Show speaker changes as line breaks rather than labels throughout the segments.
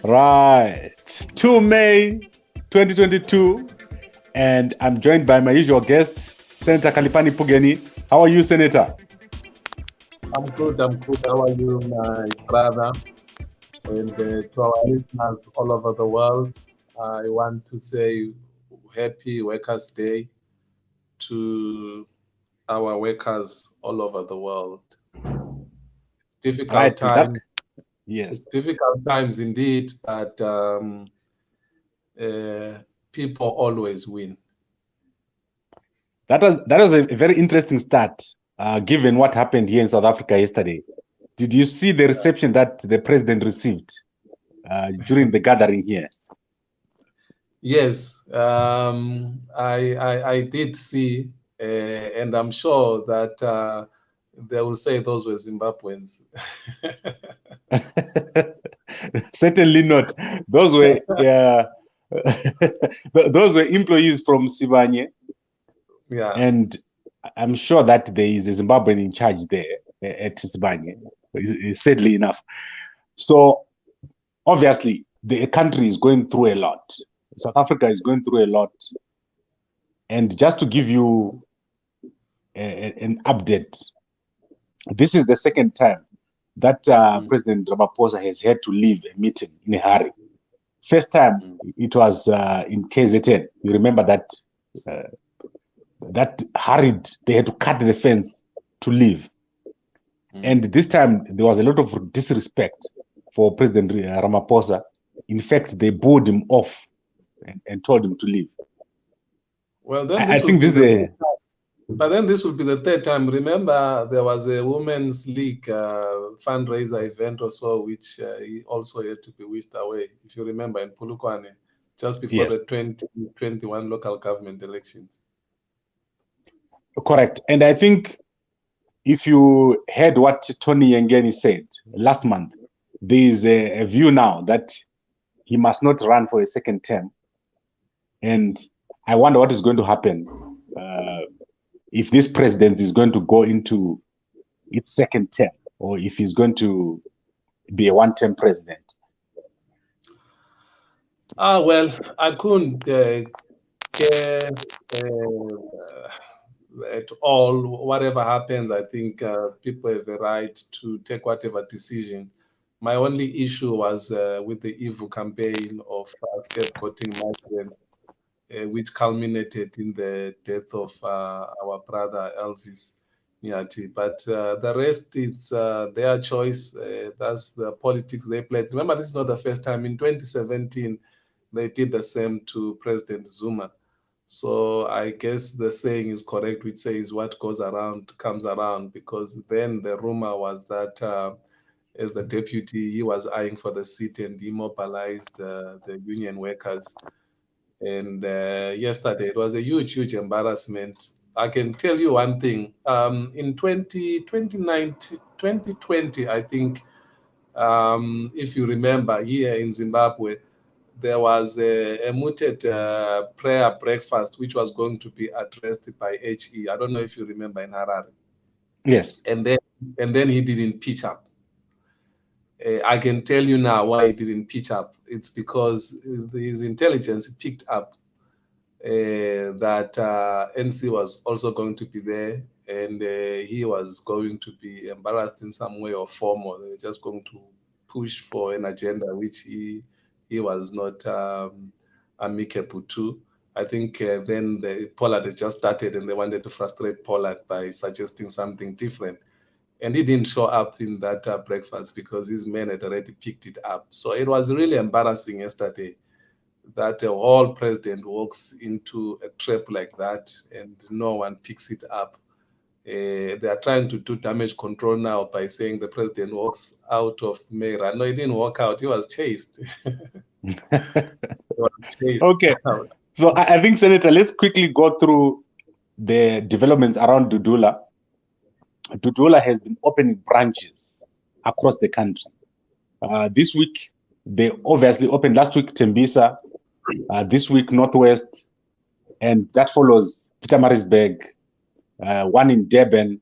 Right. 2 May 2022, and I'm joined by my usual guests, Senator Khaliphani Phugeni. How are you, Senator?
I'm good. How are you, my brother? And to our listeners all over the world, I want to say Happy Workers' Day to our workers all over the world. Difficult times.
Yes.
It's difficult times indeed, but people always win.
That was a very interesting start, given what happened here in South Africa yesterday. Did you see the reception that the president received during the gathering here?
Yes, I did see, and I'm sure that they will say those were Zimbabweans.
Certainly not. Those were those were employees from Sibanye.
Yeah.
And I'm sure that there is a Zimbabwean in charge there at Sibanye, sadly enough. So obviously the country is going through a lot. South Africa is going through a lot. And just to give you an update, this is the second time that President Ramaphosa has had to leave a meeting in a hurry. First time it was in KZN. You remember that that hurried, they had to cut the fence to leave. And this time there was a lot of disrespect for President Ramaphosa. In fact, they booed him off and told him to leave.
Well, then
I think this is
but then this will be the third time. Remember, there was a Women's League fundraiser event or so, which he also had to be whisked away, if you remember, in Polokwane, just before the 2021 local government elections.
Correct. And I think if you heard what Tony Yengeni said last month, there is a view now that he must not run for a second term. And I wonder what is going to happen if this president is going to go into its second term, or if he's going to be a one-term president.
Well, I couldn't care at all. Whatever happens, I think people have a right to take whatever decision. My only issue was with the evil campaign of scapegoating migrants, which culminated in the death of our brother Elvis Nyati. But the rest, it's their choice. That's the politics they played. Remember, this is not the first time. In 2017, they did the same to President Zuma. So I guess the saying is correct, which says what goes around comes around, because then the rumor was that as the deputy, he was eyeing for the seat and immobilized the union workers. And yesterday, it was a huge embarrassment. I can tell you one thing. In 2020, I think, if you remember, here in Zimbabwe, there was a mooted prayer breakfast, which was going to be addressed by HE. I don't know if you remember, in Harare.
Yes.
And then he didn't pitch up. I can tell you now why he didn't pitch up. It's because his intelligence picked up that NC was also going to be there, and he was going to be embarrassed in some way or form, or they were just going to push for an agenda which he was not amicable to. I think then Pollard had just started, and they wanted to frustrate Pollard by suggesting something different. And he didn't show up in that breakfast because his men had already picked it up. So it was really embarrassing yesterday that a whole president walks into a trap like that and no one picks it up. They are trying to do damage control now by saying the president walks out of Mera. No, he didn't walk out. He was chased.
Okay. So I think, Senator, let's quickly go through the developments around Dudula. Dudula has been opening branches across the country. This week, they obviously opened last week Tembisa, this week Northwest, and that follows Pietermaritzburg, one in Durban,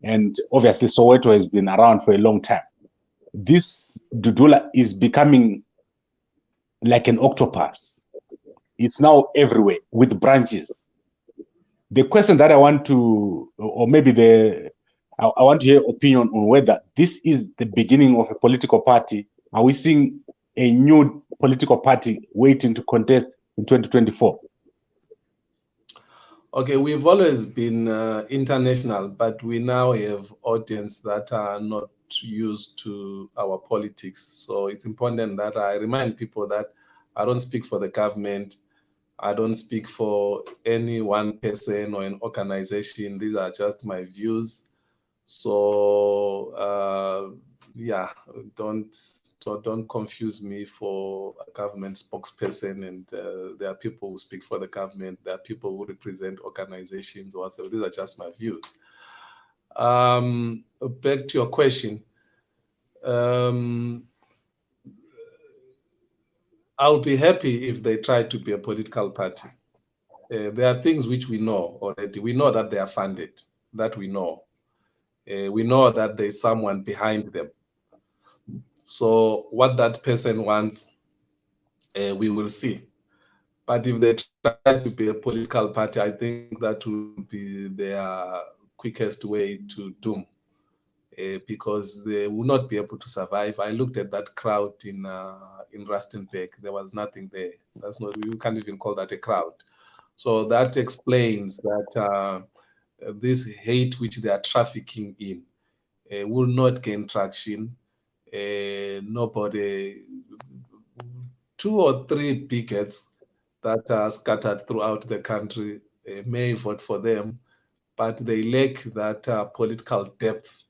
and obviously Soweto has been around for a long time. This Dudula is becoming like an octopus. It's now everywhere with branches. The question that I want to, or maybe I want to hear opinion on whether this is the beginning of a political party. Are we seeing a new political party waiting to contest in 2024?
Okay, we've always been international, but we now have audience that are not used to our politics. So it's important that I remind people that I don't speak for the government. I don't speak for any one person or an organization. These are just my views. So yeah, don't confuse me for a government spokesperson. And there are people who speak for the government. There are people who represent organizations or whatever. These are just my views. Back to your question. I'll be happy if they try to be a political party. There are things which we know already. We know that they are funded. That we know. We know that there's someone behind them. So what that person wants, we will see. But if they try to be a political party, I think that will be their quickest way to doom, because they will not be able to survive. I looked at that crowd in Rustenburg. There was nothing there. That's not. You can't even call that a crowd. So that explains that this hate which they are trafficking in will not gain traction. Nobody, 2 or 3 bigots that are scattered throughout the country may vote for them, but they lack that political depth.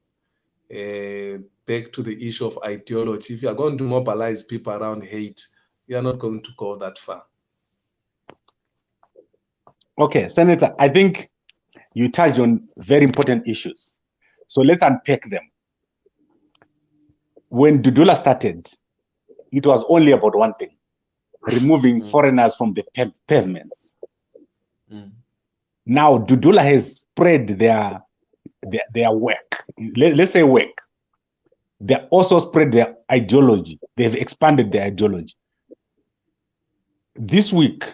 Back to the issue of ideology. If you are going to mobilize people around hate, you are not going to go that far.
Okay, Senator, I think you touched on very important issues. So let's unpack them. When Dudula started, it was only about one thing: removing foreigners from the pavements. Now Dudula has spread their work. Let's say work. They also spread their ideology. They've expanded their ideology. This week,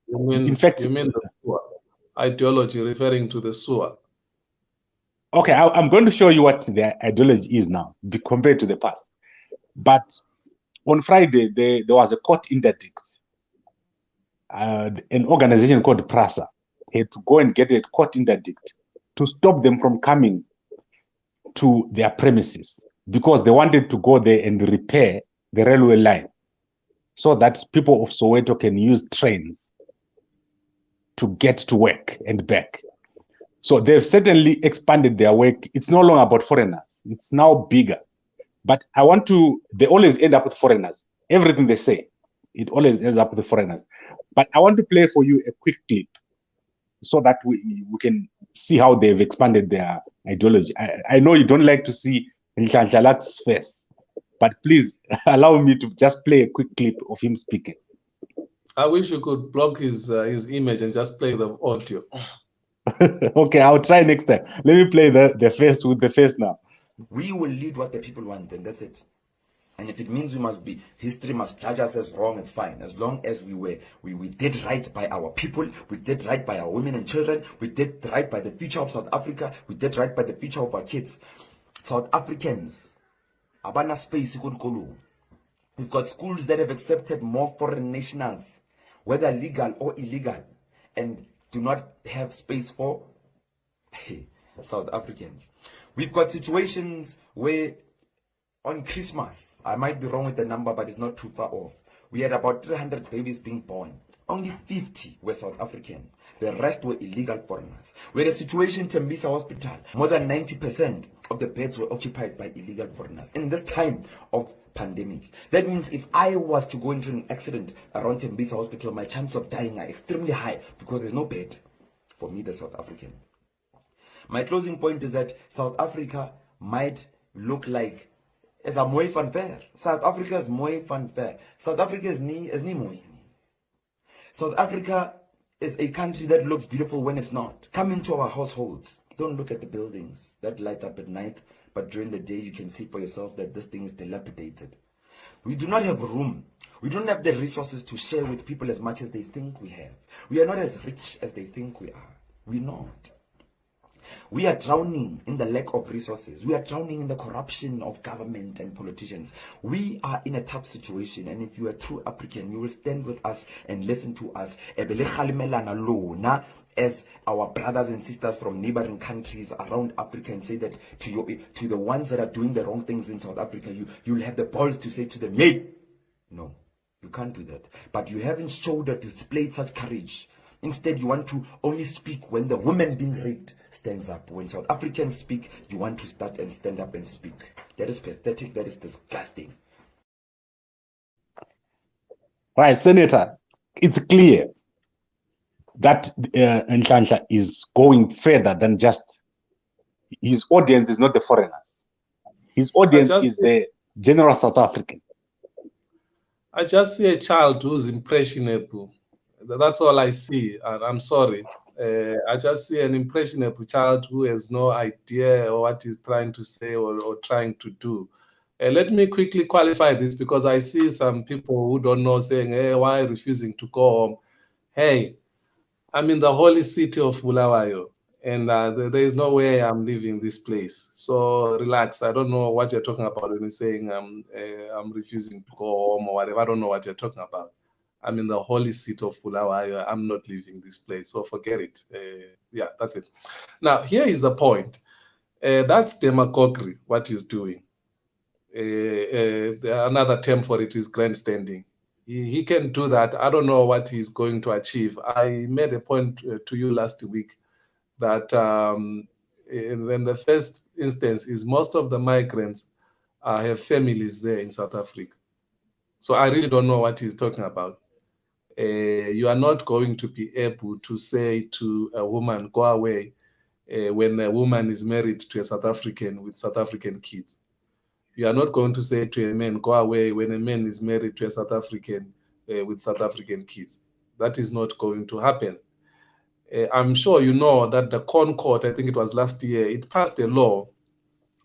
in fact,
you mean the sewer ideology, referring to the sewer?
Okay, I'm going to show you what their ideology is now compared to the past. But on Friday, there was a court interdict. An organization called PRASA had to go and get a court interdict to stop them from coming to their premises because they wanted to go there and repair the railway line so that people of Soweto can use trains to get to work and back. So they've certainly expanded their work. It's no longer about foreigners. It's now bigger. But they always end up with foreigners. Everything they say, it always ends up with the foreigners. But I want to play for you a quick clip so that we can see how they've expanded their ideology. I know you don't like to see Nhlanhla face, but please allow me to just play a quick clip of him speaking.
I wish you could block his image and just play the audio.
Okay, I'll try next time. Let me play the face with the face now.
We will lead what the people want, and that's it. And if it means history must judge us as wrong, it's fine. As long as we did right by our people, we did right by our women and children, we did right by the future of South Africa, we did right by the future of our kids. South Africans, abana space. We've got schools that have accepted more foreign nationals, whether legal or illegal, and do not have space for South Africans. We've got situations where on Christmas, I might be wrong with the number, but it's not too far off, we had about 300 babies being born. Only 50 were South African. The rest were illegal foreigners. We had a situation in Tembisa Hospital. More than 90% of the beds were occupied by illegal foreigners in this time of pandemic. That means if I was to go into an accident around Tembisa Hospital, my chances of dying are extremely high because there's no bed for me, the South African. My closing point is that South Africa might look like as a mooi van ver. South Africa is mooi van ver. South Africa is nie mooi. South Africa is a country that looks beautiful when it's not. Come into our households. Don't look at the buildings that light up at night, but during the day you can see for yourself that this thing is dilapidated. We do not have room. We don't have the resources to share with people as much as they think we have. We are not as rich as they think we are. We're not. We are drowning in the lack of resources. We are drowning in the corruption of government and politicians. We are in a tough situation, and if you are true African, you will stand with us and listen to us as our brothers and sisters from neighboring countries around Africa, and say that to the ones that are doing the wrong things in South Africa, you'll have the balls to say to them, yay. No, you can't do that. But you haven't showed or displayed such courage. Instead, you want to only speak when the woman being raped stands up. When South Africans speak, you want to start and stand up and speak. That is pathetic. That is disgusting.
Right, Senator, it's clear that Nhlanhla is going further than just his audience is not the foreigners. His audience is the general South African.
I just see a child who's impressionable. That's all I see, and I'm sorry. I just see an impressionable child who has no idea what he's trying to say or trying to do. Let me quickly qualify this, because I see some people who don't know saying, hey, why refusing to go home? Hey, I'm in the holy city of Bulawayo, and there is no way I'm leaving this place. So relax. I don't know what you're talking about when you're saying I'm refusing to go home or whatever. I don't know what you're talking about. I'm in the holy seat of Bulawayo. I'm not leaving this place, so forget it. Yeah, that's it. Now, here is the point. That's demagoguery, what he's doing. Another term for it is grandstanding. He can do that. I don't know what he's going to achieve. I made a point to you last week that in the first instance is most of the migrants have families there in South Africa. So I really don't know what he's talking about. You are not going to be able to say to a woman, go away, when a woman is married to a South African with South African kids. You are not going to say to a man, go away, when a man is married to a South African with South African kids. That is not going to happen. I'm sure you know that the Concord, I think it was last year, it passed a law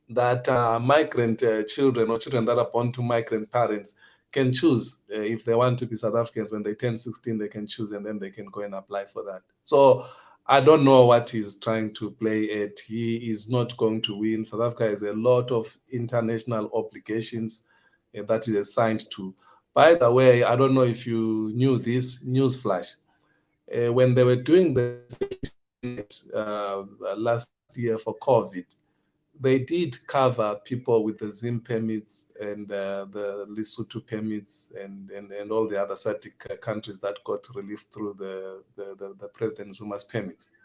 that migrant children or children that are born to migrant parents can choose if they want to be South Africans. When they turn 16, they can choose, and then they can go and apply for that. So I don't know what he's trying to play at. He is not going to win. South Africa has a lot of international obligations that it is signed to. By the way, I don't know if you knew this, newsflash. When they were doing the last year for COVID, they did cover people with the Zim permits and the Lesotho permits and all the other SADC countries that got relief through the President Zuma's permits.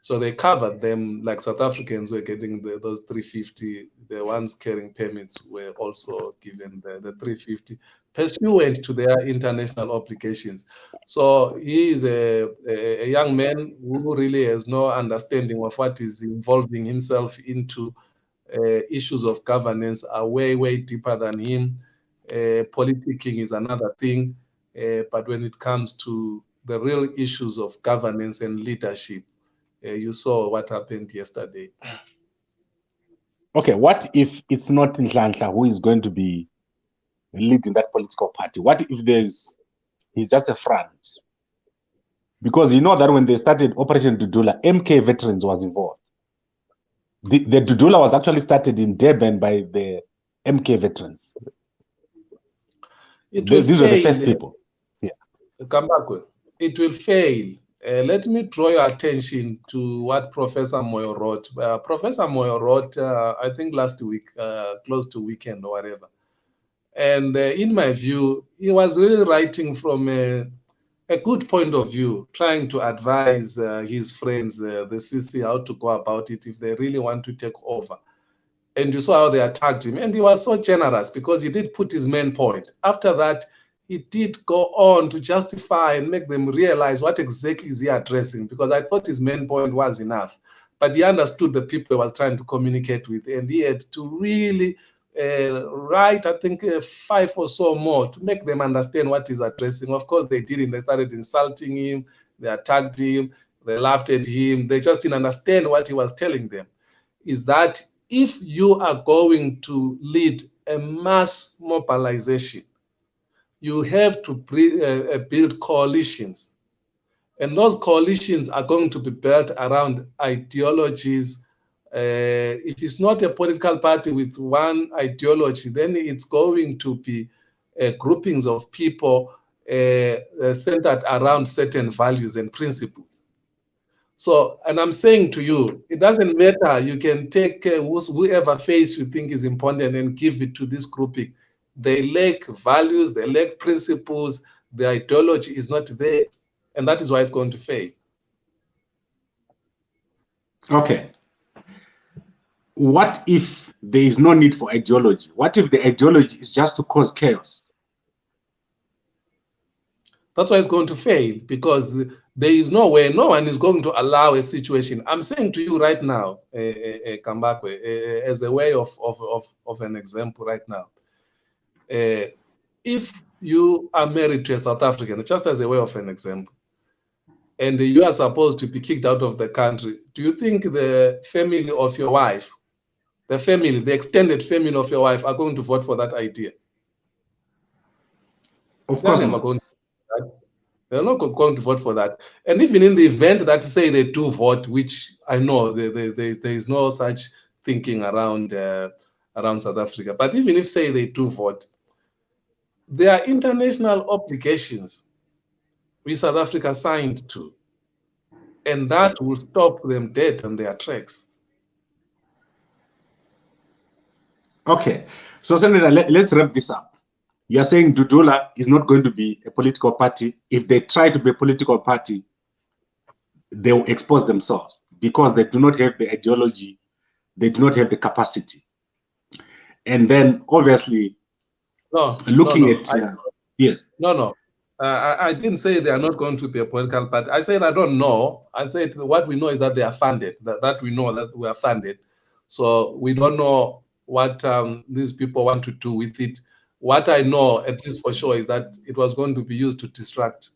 So they covered them, like South Africans were getting those 350. The ones carrying permits were also given the 350, pursuant to their international obligations. So he is a young man who really has no understanding of what is involving himself into. Issues of governance are way, way deeper than him. Politicking is another thing. But when it comes to the real issues of governance and leadership, you saw what happened yesterday.
Okay, what if it's not Nhlanhla who is going to be leading that political party? What if he's just a front? Because you know that when they started Operation Dudula, MK veterans was involved. The Dudula was actually started in Durban by the MK veterans. These were the first people. Yeah.
It will fail. Let me draw your attention to what Professor Moyo wrote. Professor Moyo wrote, I think last week, close to weekend or whatever. And in my view, he was really writing from a good point of view, trying to advise his friends, the CC, how to go about it if they really want to take over. And you saw how they attacked him. And he was so generous because he did put his main point. After that, he did go on to justify and make them realize what exactly is he addressing, because I thought his main point was enough. But he understood the people he was trying to communicate with, and he had to really write, I think, 5 or so more to make them understand what he's addressing. Of course, they didn't. They started insulting him. They attacked him. They laughed at him. They just didn't understand what he was telling them. Is that if you are going to lead a mass mobilization, you have to build coalitions. And those coalitions are going to be built around ideologies. If it's not a political party with one ideology, then it's going to be groupings of people centered around certain values and principles. So, and I'm saying to you, it doesn't matter. You can take whoever face you think is important and give it to this grouping. They lack values, they lack principles, the ideology is not there. And that is why it's going to fail.
Okay. What if there is no need for ideology? What if the ideology is just to cause chaos?
That's why it's going to fail, because there is no way, no one is going to allow a situation. I'm saying to you right now, Kambakwe, as a way of an example right now. If you are married to a South African, just as a way of an example, and you are supposed to be kicked out of the country, do you think the family of your wife, the extended family of your wife, are going to vote for that idea?
Of course not.
They're not going to vote for that. And even in the event that say they do vote, which I know there is no such thinking around South Africa, but even if say they do vote, there are international obligations which South Africa signed to, and that will stop them dead on their tracks.
Okay, so Senator, let's wrap this up. You're saying Dudula is not going to be a political party. If they try to be a political party, they will expose themselves because they do not have the ideology, they do not have the capacity. And then obviously, yes.
No. I didn't say they are not going to be a political party. I said I don't know. I said what we know is that they are funded, that we know that we are funded. So we don't know what these people want to do with it. What I know, at least for sure, is that it was going to be used to distract,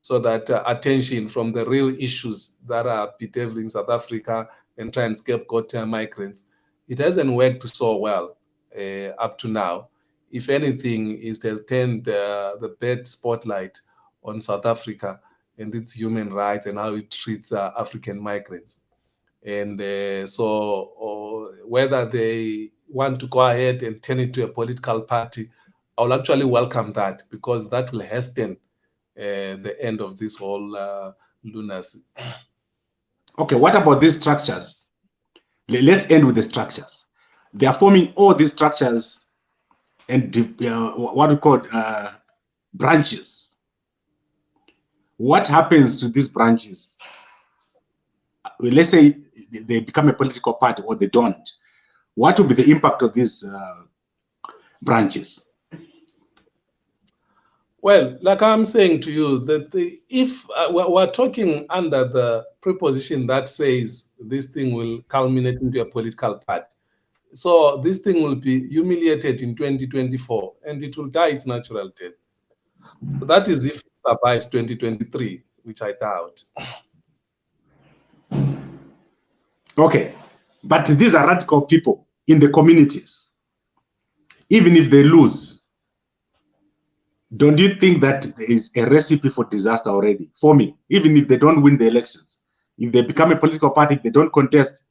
so that attention from the real issues that are bedeviling South Africa and try and scapegoat migrants. It hasn't worked so well up to now. If anything, it has turned the bad spotlight on South Africa and its human rights and how it treats African migrants. And so whether they want to go ahead and turn it to a political party, I'll actually welcome that, because that will hasten the end of this whole lunacy.
Okay, what about these structures? Let's end with the structures. They are forming all these structures and what we call branches. What happens to these branches? Let's say they become a political party or they don't. What will be the impact of these branches?
Well, like I'm saying to you, that if we're talking under the preposition that says this thing will culminate into a political party, so this thing will be humiliated in 2024 and it will die its natural death. That is if it survives 2023, which I doubt.
Okay, but these are radical people in the communities. Even if they lose, don't you think that there is a recipe for disaster already? For me, even if they don't win the elections, if they become a political party, if they don't contest.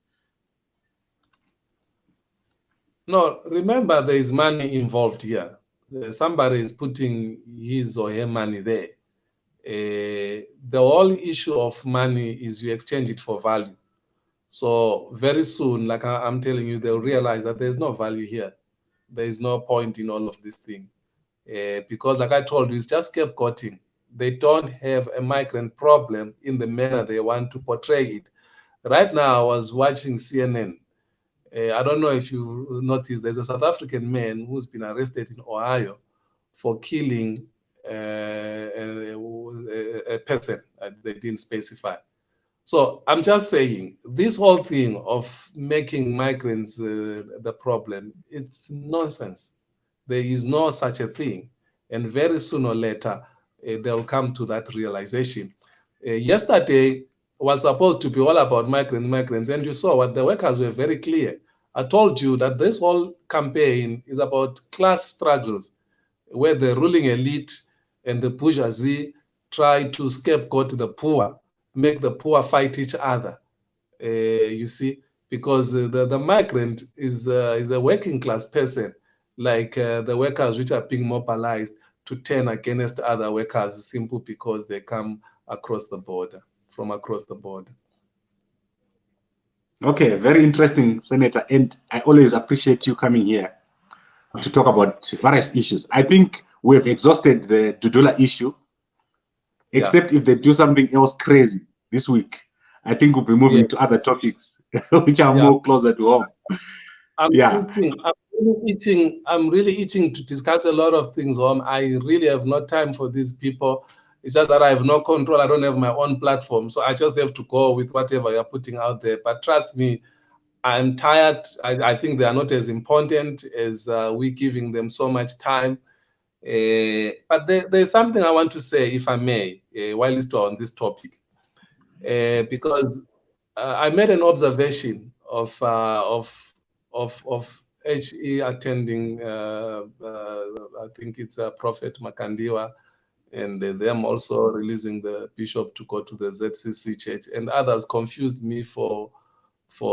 No, remember there is money involved here. Somebody is putting his or her money there. The whole issue of money is you exchange it for value. So very soon, like I'm telling you, they'll realize that there's no value here. There is no point in all of this thing. Because like I told you, it's just scapegoating. They don't have a migrant problem in the manner they want to portray it. Right now, I was watching CNN. I don't know if you noticed, there's a South African man who's been arrested in Ohio for killing a person. They didn't specify. So I'm just saying, this whole thing of making migrants the problem, it's nonsense. There is no such a thing. And very soon or later, they'll come to that realization. Yesterday was supposed to be all about migrants, and you saw what the workers were very clear. I told you that this whole campaign is about class struggles. where the ruling elite and the bourgeoisie try to scapegoat the poor, make the poor fight each other. You see, because the migrant is a working class person, like the workers which are being mobilized to turn against other workers simply because they come across the border, from across the border.
Okay, very interesting, Senator. And I always appreciate you coming here to talk about various issues. I think we've exhausted the Dudula issue, except if they do something else crazy this week. I think we'll be moving to other topics which are more closer to home.
I'm really itching to discuss a lot of things. I really have no time for these people. It's just that I have no control. I don't have my own platform. So I just have to go with whatever you're putting out there. But trust me, I'm tired. I think they are not as important as we giving them so much time. But there's something I want to say, if I may, while we're on this topic. Because I made an observation of HE attending, I think it's Prophet Makandiwa, and them also releasing the bishop to go to the ZCC church, and others confused me for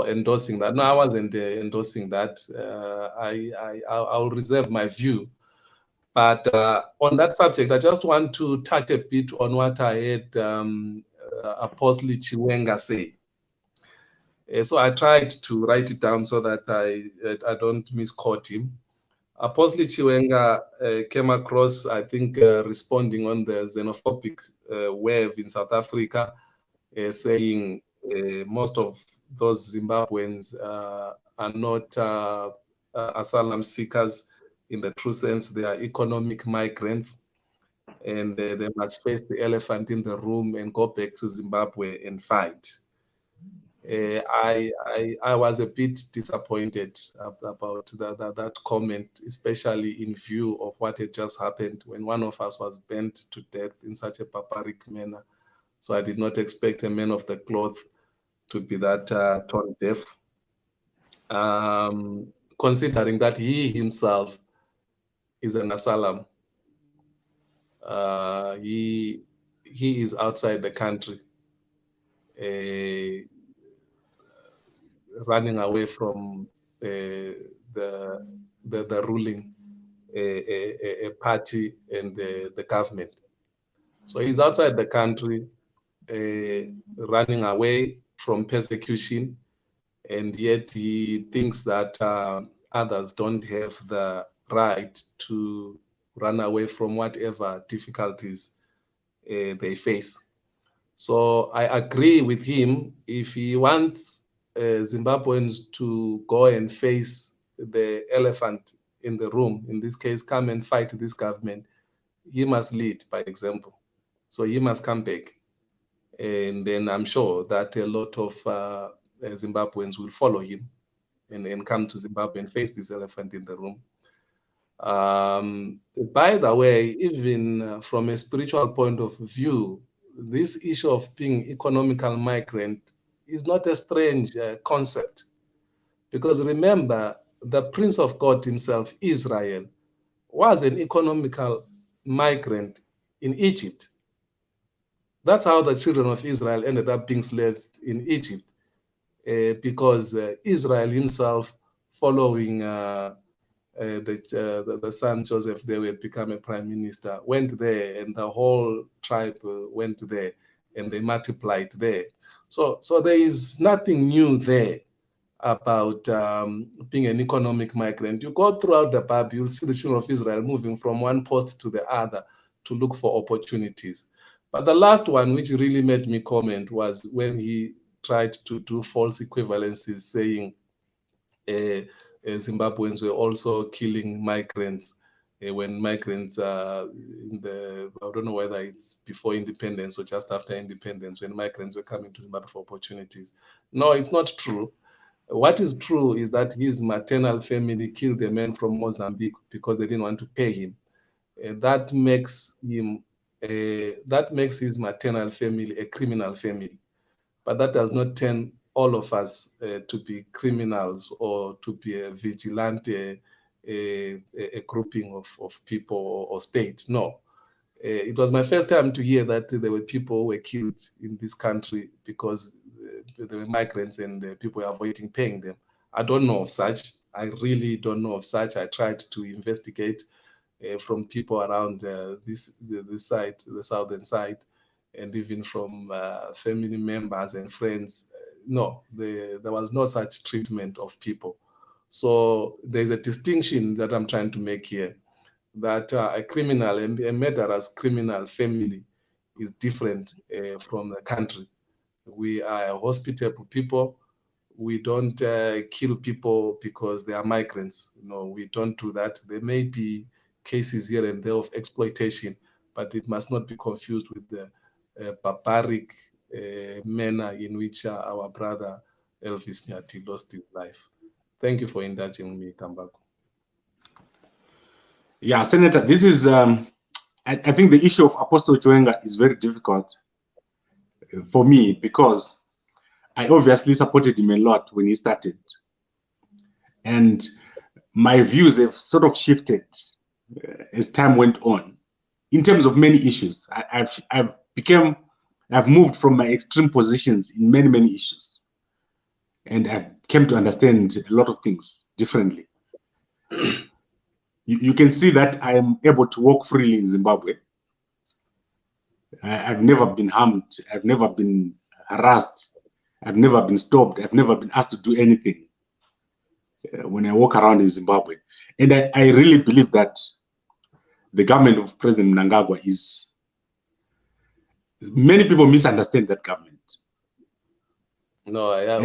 endorsing that. No, I wasn't endorsing that. I'll reserve my view. But on that subject, I just want to touch a bit on what I heard Apostle Chiwenga say. So I tried to write it down so that I don't misquote him. Apostle Chiwenga came across, I think, responding on the xenophobic wave in South Africa, saying most of those Zimbabweans are not asylum seekers in the true sense. They are economic migrants, and they must face the elephant in the room and go back to Zimbabwe and fight. I was a bit disappointed about that comment, especially in view of what had just happened when one of us was burnt to death in such a barbaric manner. So I did not expect a man of the cloth to be that tone deaf, considering that he himself is an asylum. He is outside the country, running away from the ruling a party and the government. So he's outside the country, running away from persecution, and yet he thinks that others don't have the right to run away from whatever difficulties they face. So I agree with him. If he wants Zimbabweans to go and face the elephant in the room, in this case, come and fight this government, he must lead by example. So he must come back. And then I'm sure that a lot of Zimbabweans will follow him and come to Zimbabwe and face this elephant in the room. By the way, even from a spiritual point of view, this issue of being economical migrant is not a strange concept. Because remember, the Prince of God himself, Israel, was an economical migrant in Egypt. That's how the children of Israel ended up being slaves in Egypt, because Israel himself, following the son Joseph, they would become a prime minister, went there, and the whole tribe went there, and they multiplied there. So there is nothing new there about being an economic migrant. You go throughout the Bible, you'll see the children of Israel moving from one post to the other to look for opportunities. But the last one, which really made me comment, was when he tried to do false equivalencies, saying Zimbabweans were also killing migrants when migrants I don't know whether it's before independence or just after independence, when migrants were coming to Zimbabwe for opportunities. No, it's not true. What is true is that his maternal family killed a man from Mozambique because they didn't want to pay him. That makes his maternal family a criminal family. But that does not turn all of us to be criminals or to be a vigilante a grouping of people or state. No. It was my first time to hear that there were people who were killed in this country because there were migrants and people were avoiding paying them. I don't know of such. I really don't know of such. I tried to investigate from people around this side, the southern side, and even from family members and friends. No, there was no such treatment of people. So there's a distinction that I'm trying to make here, that a criminal, a murderous criminal family is different from the country. We are hospitable people. We don't kill people because they are migrants. No, we don't do that. There may be cases here and there of exploitation, but it must not be confused with the barbaric manner in which our brother Elvis Nyati lost his life. Thank you for indulging me, Kambako.
Yeah, Senator, this is, I think the issue of Apostle Chiwenga is very difficult for me because I obviously supported him a lot when he started. And my views have sort of shifted as time went on in terms of many issues. I've moved from my extreme positions in many, many issues. And I've come to understand a lot of things differently. You can see that I am able to walk freely in Zimbabwe. I've never been harmed. I've never been harassed. I've never been stopped. I've never been asked to do anything when I walk around in Zimbabwe. And I really believe that the government of President Mnangagwa is, many people misunderstand that government.
No, yeah,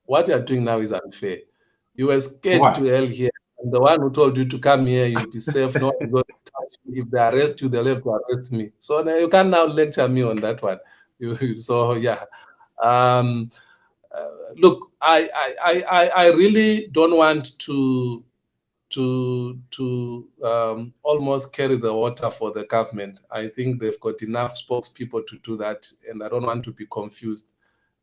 what you're doing now is unfair. You were scared
Why?
to hell here. And the one who told you to come here, you'll be safe. No one will touch you. If they arrest you, they'll have to arrest me. So now you can't now lecture me on that one. So yeah. Look, I really don't want to almost carry the water for the government. I think they've got enough spokespeople to do that, and I don't want to be confused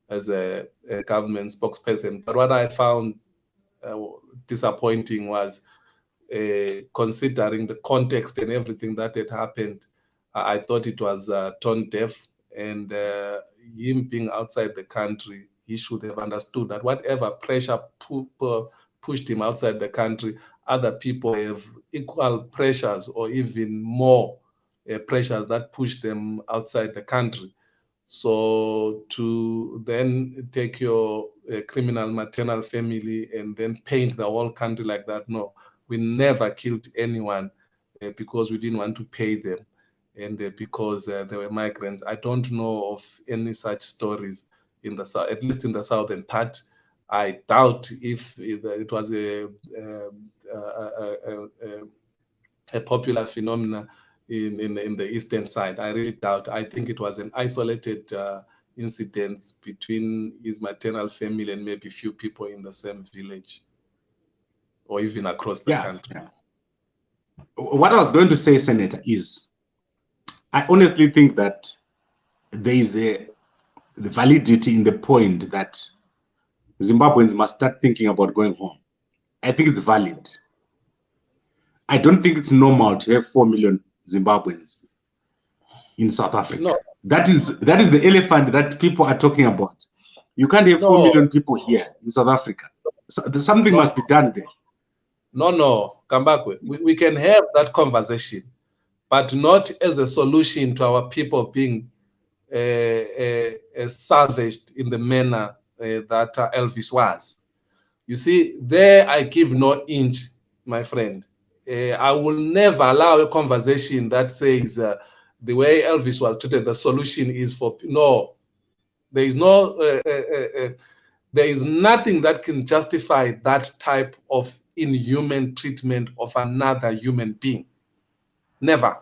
as a government spokesperson. But what I found disappointing was, considering the context and everything that had happened, I thought it was tone deaf, and him being outside the country, he should have understood that whatever pressure pushed him outside the country, other people have equal pressures or even more pressures that push them outside the country. So to then take your criminal maternal family and then paint the whole country like that, no, we never killed anyone because we didn't want to pay them and because they were migrants. I don't know of any such stories in the south, at least in the southern part. I doubt if it was a popular phenomenon in the eastern side. I really doubt. I think it was an isolated incident between his maternal family and maybe a few people in the same village or even across the country.
Yeah. What I was going to say, Senator, is I honestly think that there is the validity in the point that Zimbabweans must start thinking about going home. I think it's valid. I don't think it's normal to have 4 million Zimbabweans in South Africa.
No.
That is the elephant that people are talking about. You can't have 4 million people here in South Africa. So something must be done there.
No, Kambakwe. We can have that conversation, but not as a solution to our people being savaged in the manner that Elvis was. You see, there I give no inch, my friend. I will never allow a conversation that says the way Elvis was treated, the solution is for no. There is no, there is nothing that can justify that type of inhuman treatment of another human being. Never.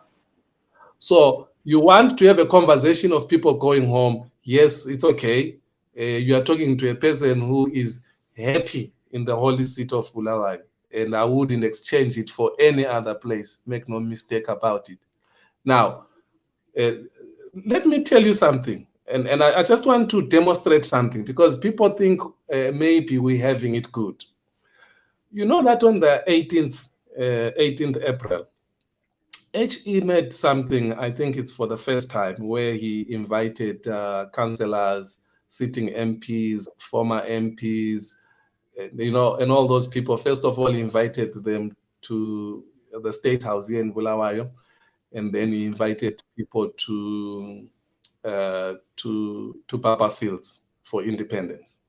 So you want to have a conversation of people going home. Yes, it's okay. You are talking to a person who is happy in the holy city of Bulawayo, and I wouldn't exchange it for any other place. Make no mistake about it. Now, let me tell you something, and I just want to demonstrate something because people think maybe we're having it good. You know that on the 18th April, HE made something, I think it's for the first time, where he invited councillors, sitting MPs, former MPs, you know, and all those people. First of all, he invited them to the State House here in Bulawayo, and then he invited people to Papa Fields for independence.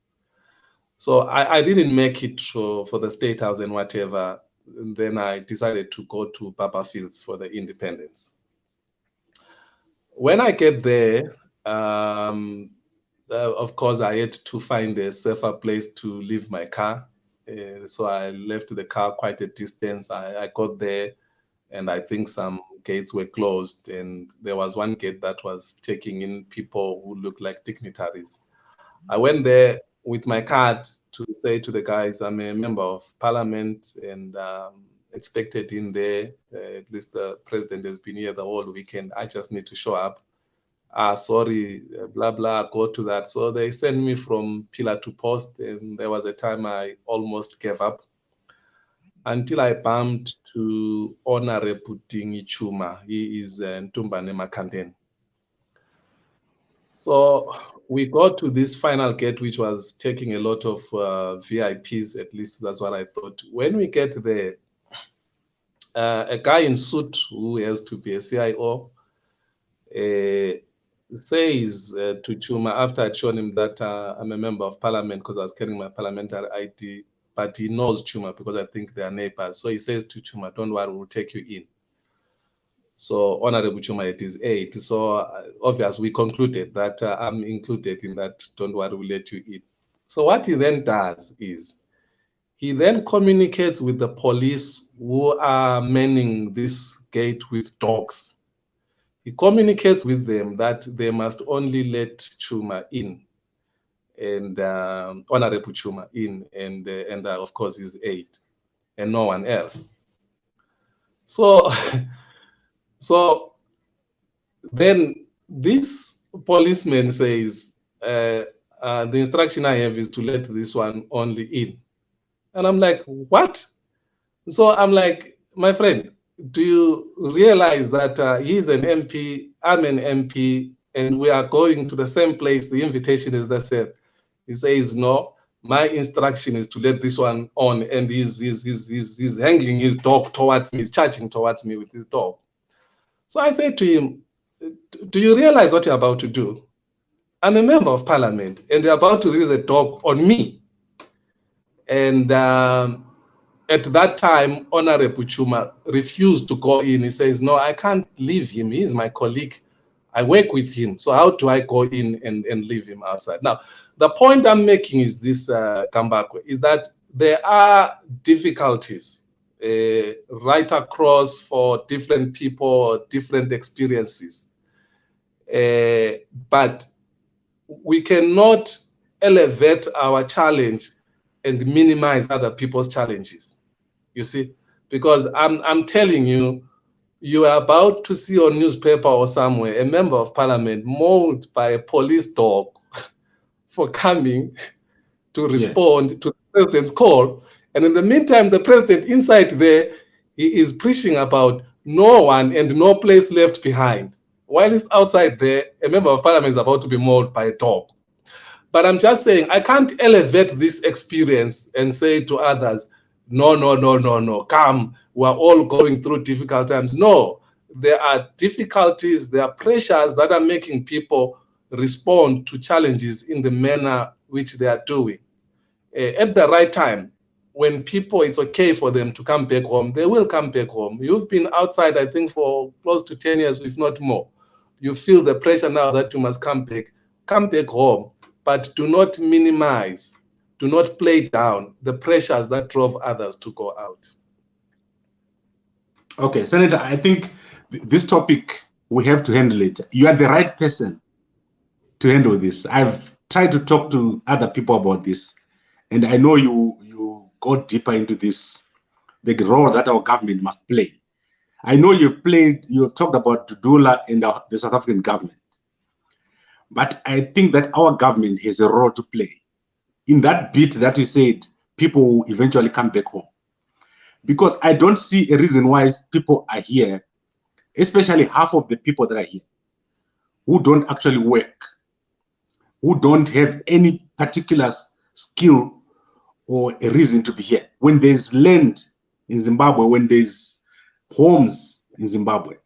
So I didn't make it for the State House and whatever. And then I decided to go to Papa Fields for the independence. When I get there, of course, I had to find a safer place to leave my car. So I left the car quite a distance. I got there, and I think some gates were closed. And there was one gate that was taking in people who looked like dignitaries. I went there with my card to say to the guys, I'm a member of parliament and expected in there. At least the president has been here the whole weekend. I just need to show up. Sorry, blah, blah, go to that. So they sent me from pillar to post, and there was a time I almost gave up until I bumped to Honorable Chuma. He is Ntumbane Makandeni. So we got to this final gate, which was taking a lot of VIPs, at least that's what I thought. When we get there, a guy in suit who has to be a CIO says to Chuma, after I'd shown him that I'm a member of parliament because I was carrying my parliamentary ID, but he knows Chuma because I think they are neighbors. So he says to Chuma, don't worry, we'll take you in. So Honorable Chuma, it is 8. So obviously we concluded that I'm included in that, don't worry, we'll let you in. So what he then does is, he then communicates with the police who are manning this gate with dogs. He communicates with them that they must only let Chuma in, and Honorable Chuma in, and of course his aide, and no one else. So, so then this policeman says, the instruction I have is to let this one only in. And I'm like, what? So I'm like, my friend, do you realize that he's an MP, I'm an MP, and we are going to the same place, the invitation is the same? He says, no, my instruction is to let this one on, and he's hanging his dog towards me, he's charging towards me with his dog. So I said to him, do you realize what you're about to do? I'm a member of parliament, and you're about to release a dog on me. And at that time, Honorable Chuma refused to go in. He says, no, I can't leave him. He's my colleague. I work with him. So how do I go in and leave him outside? Now, the point I'm making is this, Kambakwe, is that there are difficulties right across for different people, different experiences. But we cannot elevate our challenge and minimize other people's challenges, you see, because I'm telling you, you are about to see on newspaper or somewhere a member of parliament mauled by a police dog for coming to respond to the president's call. And in the meantime, the president inside there, he is preaching about no one and no place left behind. While he's outside there, a member of parliament is about to be mauled by a dog. But I'm just saying, I can't elevate this experience and say to others, no, no, no, no, no, come, we're all going through difficult times. No, there are difficulties, there are pressures that are making people respond to challenges in the manner which they are doing. At the right time, when people, it's okay for them to come back home, they will come back home. You've been outside, I think, for close to 10 years, if not more. You feel the pressure now that you must come back home. But do not minimize, do not play down the pressures that drove others to go out.
Okay, Senator, I think this topic, we have to handle it. You are the right person to handle this. I've tried to talk to other people about this, and I know you go deeper into this, the role that our government must play. I know you've talked about Dudula and the South African government. But I think that our government has a role to play. In that bit that you said, people will eventually come back home. Because I don't see a reason why people are here, especially half of the people that are here, who don't actually work, who don't have any particular skill or a reason to be here. When there's land in Zimbabwe, when there's homes in Zimbabwe,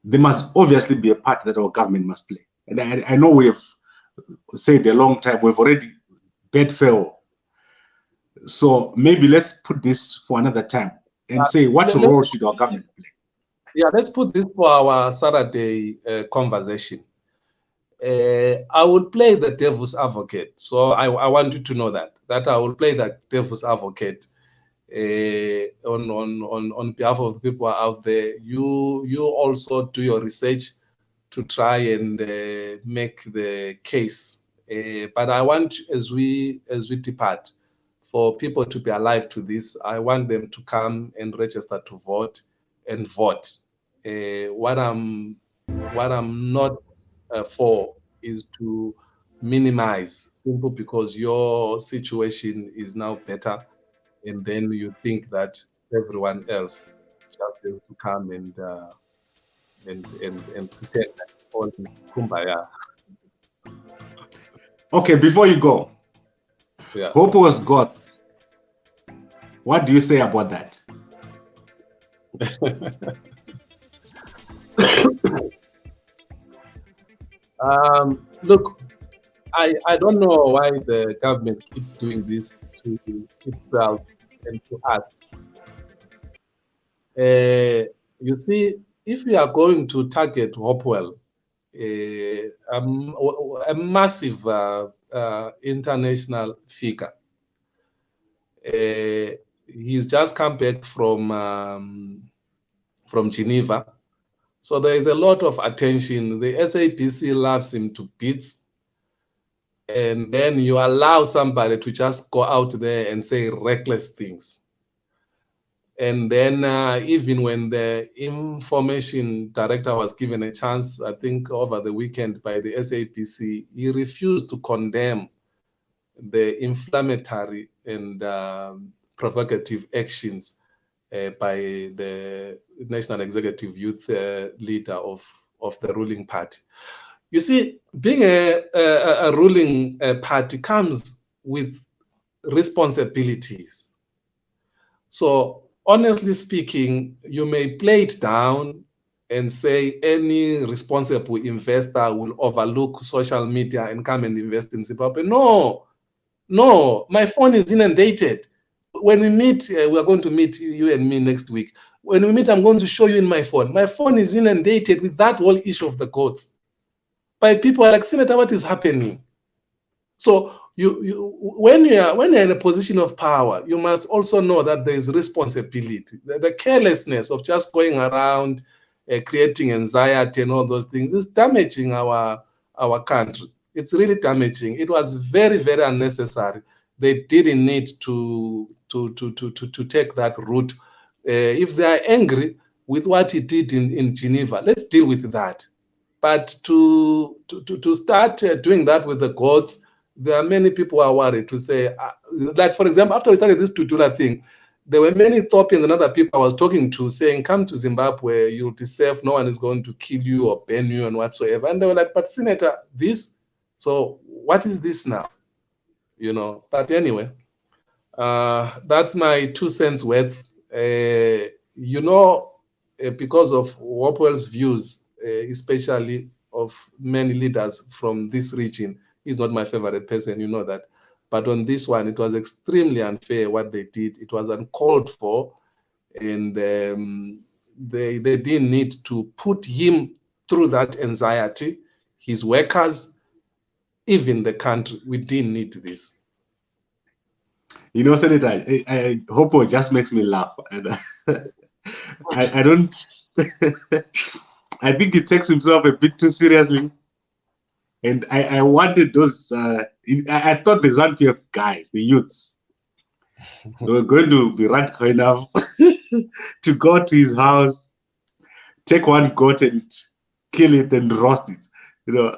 there must obviously be a part that our government must play. And I know we have said a long time, we've already bet fail. So maybe let's put this for another time and say what role should our government play?
Yeah, let's put this for our Saturday conversation. I will play the devil's advocate. So I want you to know that I will play the devil's advocate on behalf of the people out there. You also do your research to try and make the case. But I want, as we depart, for people to be alive to this. I want them to come and register to vote and vote. What I'm not for is to minimize, simple because your situation is now better, and then you think that everyone else just has to come and pretend that all is kumbaya.
Okay, before you go,
Yeah.
Hope was God's. What do you say about that?
Look, I don't know why the government keeps doing this to itself and to us. You see, if we are going to target Hopewell, a massive international figure, he's just come back from Geneva. So there is a lot of attention. The SAPC loves him to bits. And then you allow somebody to just go out there and say reckless things. And then even when the information director was given a chance, I think over the weekend by the SAPC, he refused to condemn the inflammatory and provocative actions by the National Executive Youth leader of the ruling party. You see, being a ruling party comes with responsibilities. So honestly speaking, you may play it down and say any responsible investor will overlook social media and come and invest in Zimbabwe. No, my phone is inundated. When we meet, we are going to meet you and me next week. When we meet, I'm going to show you in my phone. My phone is inundated with that whole issue of the goats. By people like, Senator, what is happening? So when you're in a position of power, you must also know that there is responsibility. The carelessness of just going around creating anxiety and all those things is damaging our country. It's really damaging. It was very, very unnecessary. They didn't need to take that route. If they are angry with what he did in Geneva, let's deal with that. But to start doing that with the goats, there are many people who are worried to say, like, for example, after we started this Dudula thing, there were many Ethiopians and other people I was talking to saying, come to Zimbabwe, you'll be safe, no one is going to kill you or burn you and whatsoever. And they were like, but Senator, this? So what is this now? You know, but anyway, that's my 2 cents worth. You know, because of Hopewell's views, especially of many leaders from this region, he's not my favorite person, you know that. But on this one, it was extremely unfair what they did. It was uncalled for, and they didn't need to put him through that anxiety. His workers, even the country, we didn't need this.
You know, Senator, I Hopo just makes me laugh. I don't. I think he takes himself a bit too seriously. And I wanted those. I thought the ZANU-PF guys, the youths, they were going to be radical enough to go to his house, take one goat and kill it and roast it. You know,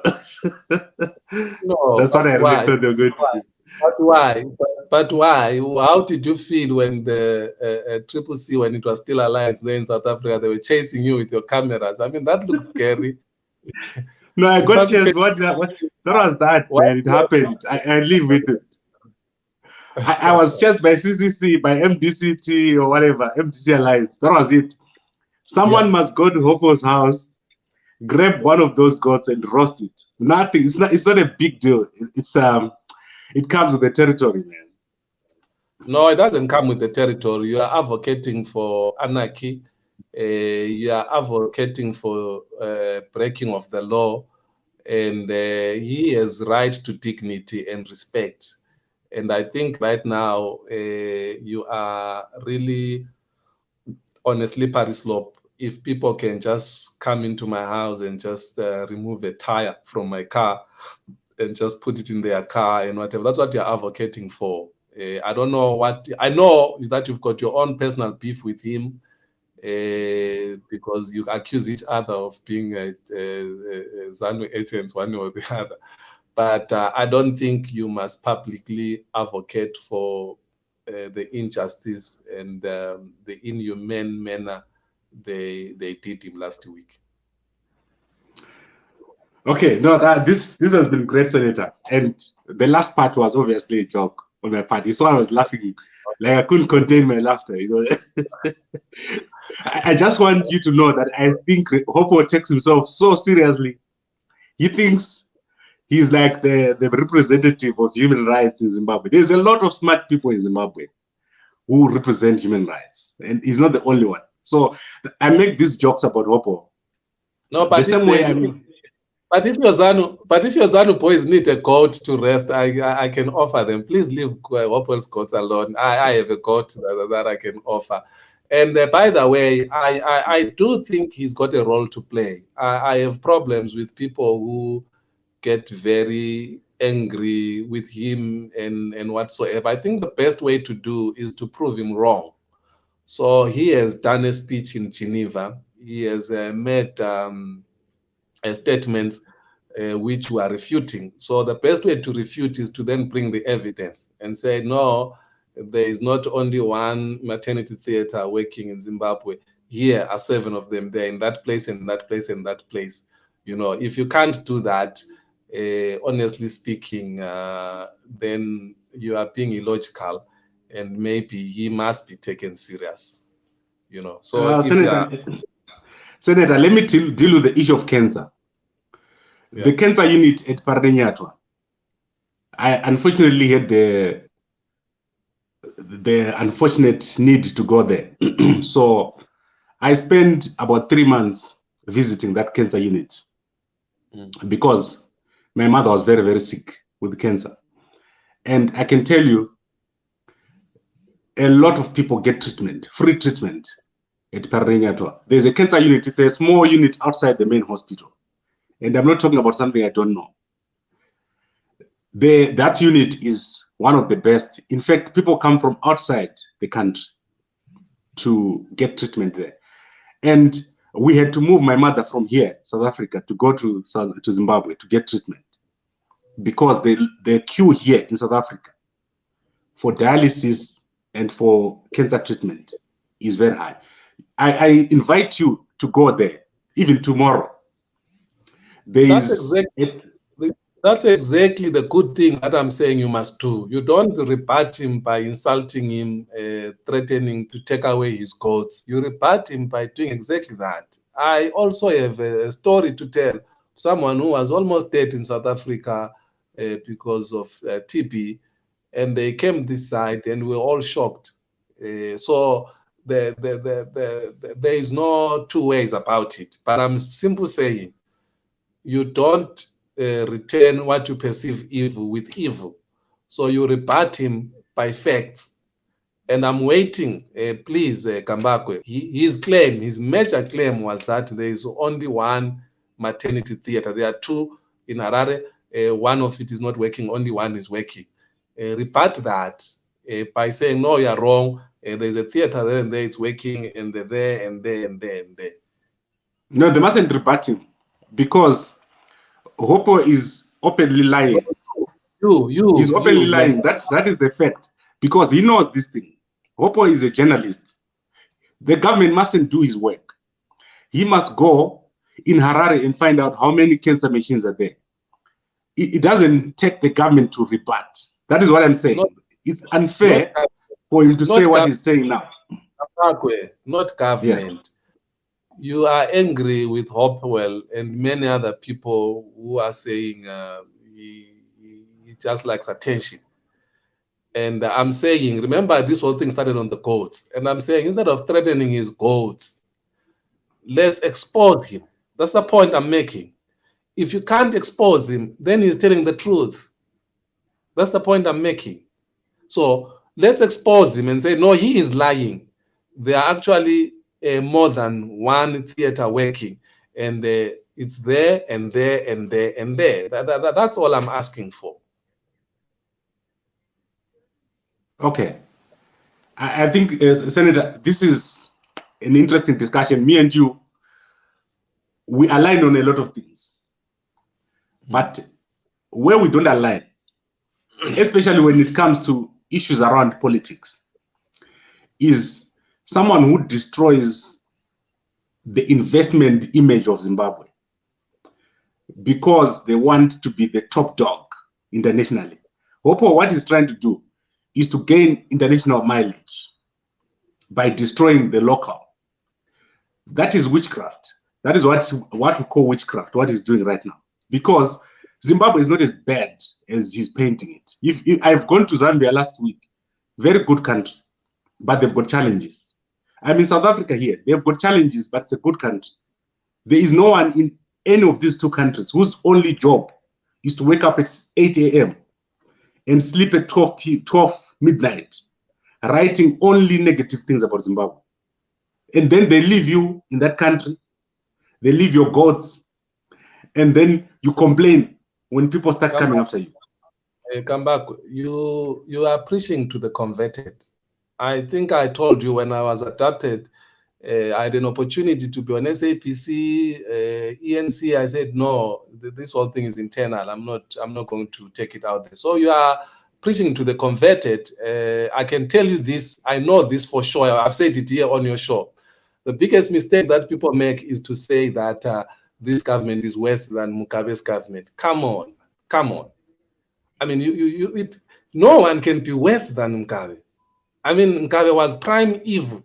No,
that's what I really thought they were going to do.
But why? But why? How did you feel when the Triple C, when it was still Alliance there in South Africa, they were chasing you with your cameras? I mean, that looks scary.
No, I
You
got
probably
chased.
paid-
What that was that,
What?
man. It happened. I live with it. I was chased by CCC, by MDCT or whatever, MDC Alliance. That was it. Someone
Yeah.
must go to Hopo's house, grab one of those goats and roast it. Nothing. It's not a big deal. It comes with the territory, man.
No, it doesn't come with the territory. You are advocating for anarchy. You are advocating for breaking of the law, and he has right to dignity and respect. And I think right now you are really on a slippery slope. If people can just come into my house and just remove a tire from my car and just put it in their car and whatever, that's what you're advocating for. I don't know what, I know that you've got your own personal beef with him because you accuse each other of being ZANU agents, one or the other. But I don't think you must publicly advocate for the injustice and the inhumane manner they did him last week.
Okay, no, this has been great, Senator. And the last part was obviously a joke on my part. So I was laughing, like I couldn't contain my laughter. I just want you to know that I think Hopo takes himself so seriously. He thinks he's like the representative of human rights in Zimbabwe. There's a lot of smart people in Zimbabwe who represent human rights, and he's not the only one. So I make these jokes about Hopo.
No, but
the same way I mean.
But if your ZANU boys need a goat to rest, I can offer them. Please leave Hopo's goats alone. I have a goat that I can offer. And by the way, I do think he's got a role to play. I have problems with people who get very angry with him and whatsoever. I think the best way to do is to prove him wrong. So he has done a speech in Geneva. He has made statements which we are refuting. So the best way to refute is to then bring the evidence and say, no, there is not only one maternity theater working in Zimbabwe. Here are 7 of them. They're in that place and that place and that place. If you can't do that, honestly speaking, then you are being illogical, and maybe he must be taken serious. So
Senator, let me deal with the issue of cancer. Yeah. The cancer unit at Parrenyatwa, I unfortunately had the unfortunate need to go there. So I spent about 3 months visiting that cancer unit because my mother was very, very sick with cancer. And I can tell you, a lot of people get treatment, free treatment at Parrenyatwa. There's a cancer unit. It's a small unit outside the main hospital. And I'm not talking about something I don't know. That unit is one of the best. In fact, people come from outside the country to get treatment there. And we had to move my mother from here, South Africa, to go to Zimbabwe to get treatment because the queue here in South Africa for dialysis and for cancer treatment is very high. I invite you to go there, even tomorrow.
That's exactly the good thing that I'm saying you must do. You don't rebut him by insulting him, threatening to take away his goats. You rebut him by doing exactly that. I also have a story to tell. Someone who was almost dead in South Africa because of TB, and they came this side and we were all shocked. So there is no two ways about it. But I'm simply saying, you don't return what you perceive evil with evil. So you rebut him by facts. And I'm waiting, please, Kambakwe. His major claim was that there is only one maternity theater. There are 2 in Harare. One of it is not working, only one is working. Rebut that by saying, no, you're wrong. There's a theater there and there, it's working, and they're there and there and there and there.
No, they mustn't rebut him because Hopo is openly lying. He's openly lying. That is the fact. Because he knows this thing. Hopo is a journalist. The government mustn't do his work. He must go in Harare and find out how many cancer machines are there. It doesn't take the government to rebut. That is what I'm saying. It's unfair for him to say what he's saying now.
Not government. Yeah. You are angry with Hopewell and many other people who are saying he just likes attention. And I'm saying, remember, this whole thing started on the goats. And I'm saying, instead of threatening his goats, let's expose him. That's the point I'm making. If you can't expose him, then he's telling the truth. That's the point I'm making. So let's expose him and say, no, he is lying. There are actually more than one theater working. And it's there and there and there and there. That's all I'm asking for.
Okay. I think, Senator, this is an interesting discussion. Me and you, we align on a lot of things. But where we don't align, especially when it comes to issues around politics, is someone who destroys the investment image of Zimbabwe because they want to be the top dog internationally. Hopo, what he's trying to do is to gain international mileage by destroying the local. That is witchcraft. That is what we call witchcraft, what he's doing right now. Because Zimbabwe is not as bad as he's painting it. If I've gone to Zambia last week, very good country, but they've got challenges. I'm in South Africa here, they've got challenges, but it's a good country. There is no one in any of these two countries whose only job is to wake up at 8 a.m. and sleep at 12 midnight, writing only negative things about Zimbabwe. And then they leave you in that country, they leave your gods, and then you complain when people start coming after you.
Come back. You are preaching to the converted. I think I told you when I was adopted, I had an opportunity to be on SAPC, ENC. I said, no, this whole thing is internal. I'm not going to take it out there. So you are preaching to the converted. I can tell you this. I know this for sure. I've said it here on your show. The biggest mistake that people make is to say that this government is worse than Mugabe's government. Come on. I mean, no one can be worse than Mugabe. I mean, Mugabe was prime evil.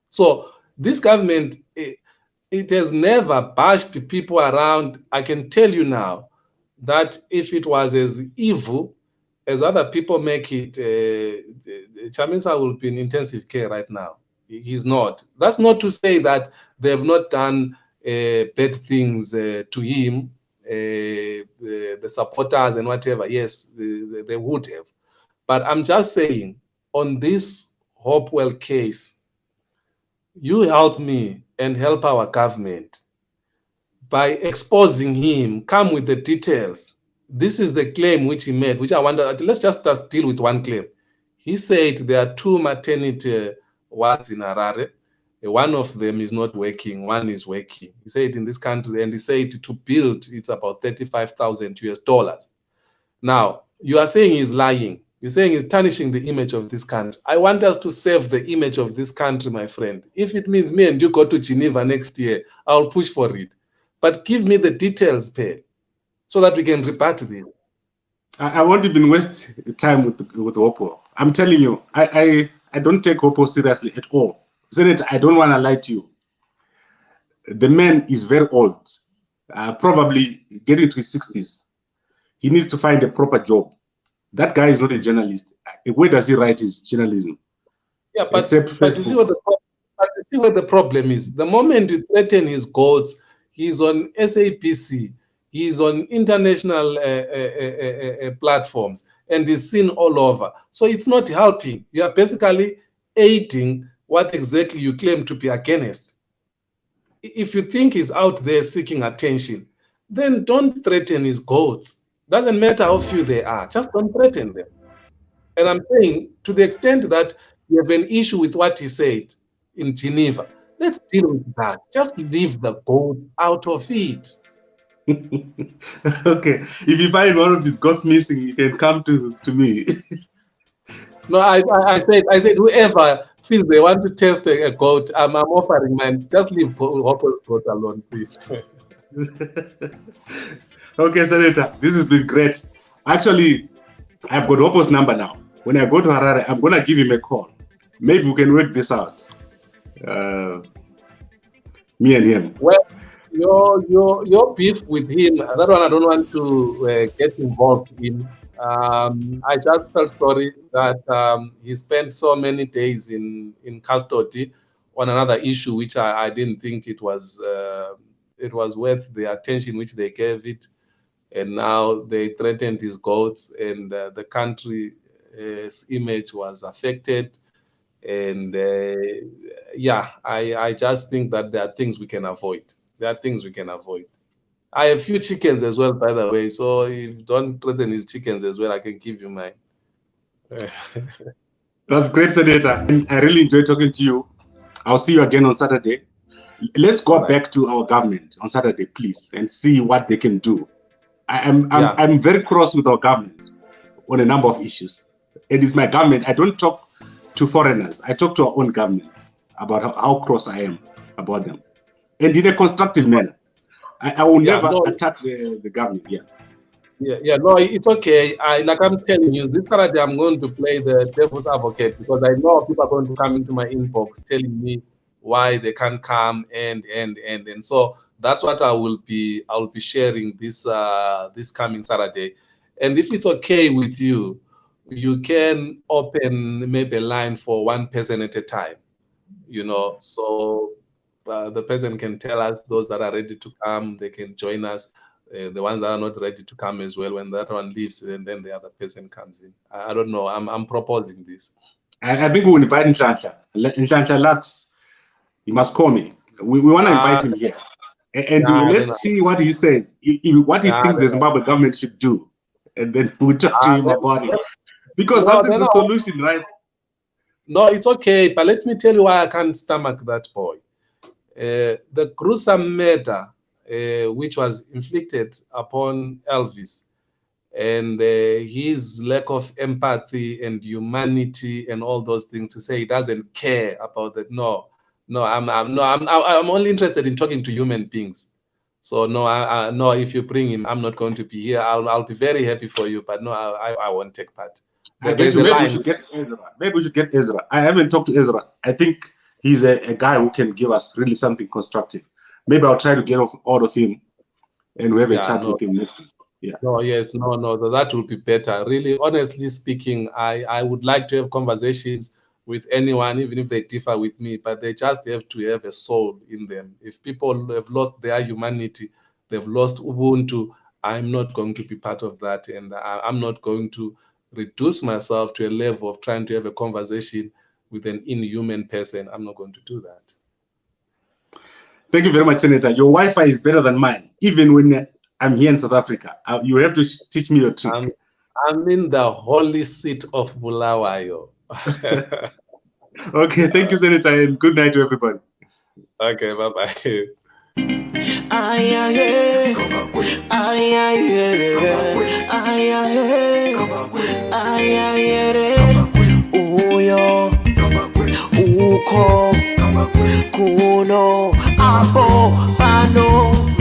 So this government, it has never bashed people around. I can tell you now that if it was as evil as other people make it, Chamisa will be in intensive care right now. He's not. That's not to say that they have not done bad things to him, the supporters and whatever. Yes, they would have. But I'm just saying, on this Hopewell case, you help me and help our government by exposing him. Come with the details. This is the claim which he made, which I wonder. Let's just deal with one claim. He said there are 2 maternity wards in Harare. One of them is not working, one is working. He said in this country, and he said to build, it's about $35,000. Now, you are saying he's lying. You're saying he's tarnishing the image of this country. I want us to save the image of this country, my friend. If it means me and you go to Geneva next year, I'll push for it. But give me the details, Pay, so that we can rebut this.
I won't even waste time with Hopo. I'm telling you, I don't take Hopo seriously at all. Senator, I don't want to lie to you. The man is very old, probably getting to his 60s. He needs to find a proper job. That guy is not a journalist. Where does he write his journalism?
Yeah, but you see what the problem is. The moment you threaten his goals, he's on SAPC, he's on international platforms, and he's seen all over. So it's not helping. You are basically aiding what exactly you claim to be against. If you think he's out there seeking attention, then don't threaten his goals. Doesn't matter how few they are, just don't threaten them. And I'm saying, to the extent that you have an issue with what he said in Geneva, let's deal with that. Just leave the gold out of it.
Okay. If you find one of his goats missing, you can come to me.
No, I said whoever feels they want to test a goat, I'm offering mine. Just leave Hopper's goat alone, please.
Okay, Senator, this has been great. Actually, I've got Hopper's number now. When I go to Harare, I'm gonna give him a call. Maybe we can work this out. Me and him.
Well, your beef with him, that one I don't want to get involved in. I just felt sorry that he spent so many days in custody on another issue, which I didn't think it was worth the attention which they gave it. And now they threatened his goats, and the country's image was affected. And I just think that there are things we can avoid. There are things we can avoid. I have a few chickens as well, by the way. So if you don't threaten his chickens as well, I can give you mine.
That's great, Senator. And I really enjoyed talking to you. I'll see you again on Saturday. Let's go back to our government on Saturday, please, and see what they can do. I'm very cross with our government on a number of issues. And it's my government. I don't talk to foreigners. I talk to our own government about how cross I am about them. And in a constructive manner. I will never attack the government.
No, it's okay. Like I'm telling you, this Saturday I'm going to play the devil's advocate, because I know people are going to come into my inbox telling me why they can't come and so that's what I'll be sharing this coming Saturday. And if it's okay with you, you can open maybe a line for one person at a time, so the person can tell us those that are ready to come, they can join us. The ones that are not ready to come as well, when that one leaves, and then the other person comes in. I don't know. I'm proposing this.
I think we'll invite Nhlanhla. Nhlanhla Lux. He must call me. We want to invite him here. And let's see what he says, what he thinks the Zimbabwe government should do. And then we'll talk to him about it. Because that is the solution, right?
No, it's okay. But let me tell you why I can't stomach that boy. The gruesome murder which was inflicted upon Elvis, and his lack of empathy and humanity and all those things, to say he doesn't care about that. No, I'm only interested in talking to human beings. So no, if you bring him, I'm not going to be here. I'll be very happy for you, but no, I won't take part.
Maybe we should get Ezra. Maybe we should get Ezra. I haven't talked to Ezra. I think he's a guy who can give us really something constructive. Maybe I'll try to get out of him and we have a chat with him next week. Yeah.
No, that would be better. Really, honestly speaking, I would like to have conversations with anyone, even if they differ with me, but they just have to have a soul in them. If people have lost their humanity, they've lost Ubuntu, I'm not going to be part of that. And I'm not going to reduce myself to a level of trying to have a conversation with an inhuman person. I'm not going to do that.
Thank you very much, Senator. Your Wi-Fi is better than mine, even when I'm here in South Africa. You have to teach me your trick.
I'm in the holy seat of Bulawayo.
Okay, thank you, Senator, and good night to everybody.
Okay, bye-bye.
Uko kuno apo